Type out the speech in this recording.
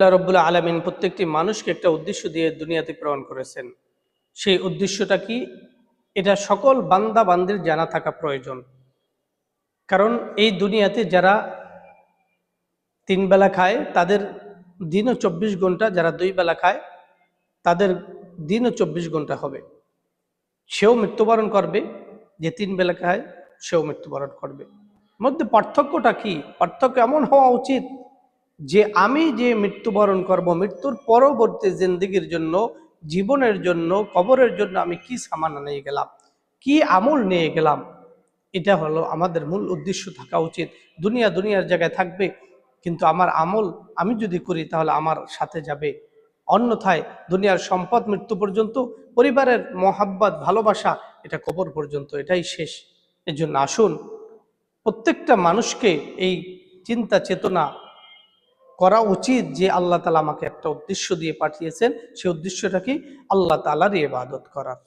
আল্লাহ রব্বুল আলামিন প্রত্যেকটি মানুষকে একটা উদ্দেশ্য দিয়ে দুনিয়াতে প্রেরণ করেছেন। সেই উদ্দেশ্যটা কি, এটা সকল বান্দা বান্দির জানা থাকা প্রয়োজন। কারণ এই দুনিয়াতে যারা 3 বেলা খায় তাদের দিনও 24 ঘন্টা, যারা 2 বেলা খায় তাদের দিনও 24 ঘন্টা হবে। সেও মৃত্যুবরণ করবে, যে 3 বেলা খায় সেও মৃত্যুবরণ করবে। মধ্যে পার্থক্যটা কি? পার্থক্য এমন হওয়া উচিত যে আমি যে মৃত্যুবরণ করব, মৃত্যুর পরবর্তী জিন্দেগির জন্য, জীবনের জন্য, কবরের জন্য আমি কি সামান নিয়ে গেলাম, কি আমল নিয়ে গেলাম, এটা হলো আমাদের মূল উদ্দেশ্য থাকা উচিত। দুনিয়ার জায়গায় থাকবে, কিন্তু আমার আমল আমি যদি করি তাহলে আমার সাথে যাবে। অন্যথায় দুনিয়ার সম্পদ মৃত্যু পর্যন্ত, পরিবারের মহাব্বত ভালোবাসা এটা কবর পর্যন্ত, এটাই শেষ। এজন্য আসুন প্রত্যেকটা মানুষকে এই চিন্তা চেতনা করা উচিত যে আল্লাহ তাআলা আমাকে একটা উদ্দেশ্য দিয়ে পাঠিয়েছেন। সেই উদ্দেশ্যটা কি? আল্লাহ তাআলার ইবাদত করার।